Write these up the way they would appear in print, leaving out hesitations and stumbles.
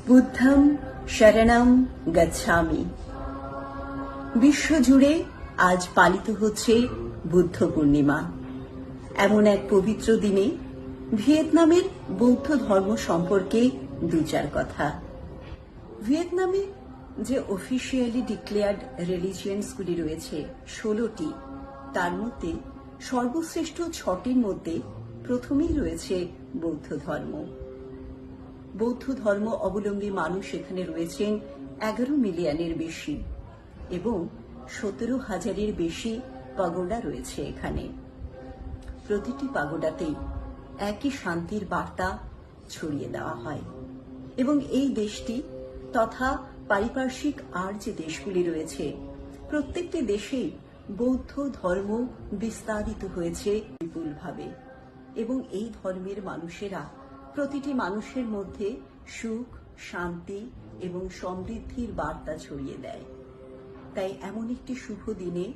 বুদ্ধম শরণম গচ্ছামি। বিশ্বজুড়ে আজ পালিত হচ্ছে বুদ্ধ পূর্ণিমা। এমন এক পবিত্র দিনে ভিয়েতনামের বৌদ্ধ ধর্ম সম্পর্কে দু চার কথা। ভিয়েতনামে যে অফিসিয়ালি ডিক্লেয়ার্ড রিলিজিয়ন্সগুলি রয়েছে 16টি, তার মধ্যে সর্বশ্রেষ্ঠ 6টির মধ্যে প্রথমেই রয়েছে বৌদ্ধ ধর্ম। বৌদ্ধ ধর্ম অবলম্বী মানুষ এখানে রয়েছেন 11 মিলিয়নের বেশি এবং 17,000-এর বেশি পাগোডা রয়েছে এখানে। প্রতিটি পাগোডাতেই একই শান্তির বার্তা ছড়িয়ে দেওয়া হয় এবং এই দেশটি তথা পারিপার্শ্বিক আর যে দেশগুলি রয়েছে প্রত্যেকটি দেশেই বৌদ্ধ ধর্ম বিস্তারিত হয়েছে বিপুলভাবে এবং এই ধর্মের মানুষেরা প্রতিটি মানুষের মধ্যে সুখ, শান্তি এবং সমৃদ্ধির বার্তা ছড়িয়ে দেয়। তাই এমন একটি শুভ দিনে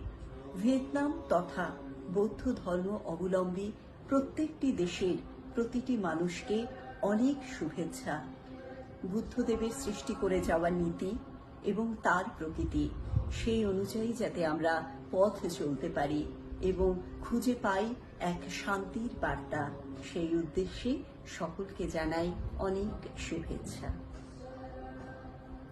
ভিয়েতনাম তথা বৌদ্ধ ধর্ম অবলম্বী প্রত্যেকটি দেশের প্রতিটি মানুষকে অনেক শুভেচ্ছা। বুদ্ধদেবের সৃষ্টি করে যাওয়া নীতি এবং তার প্রকৃতি, সেই অনুযায়ী যাতে আমরা পথ চলতে পারি এবং খুঁজে পাই এক শান্তির বার্তা, সেই উদ্দেশ্যে সকলকে জানাই অনেক শুভেচ্ছা।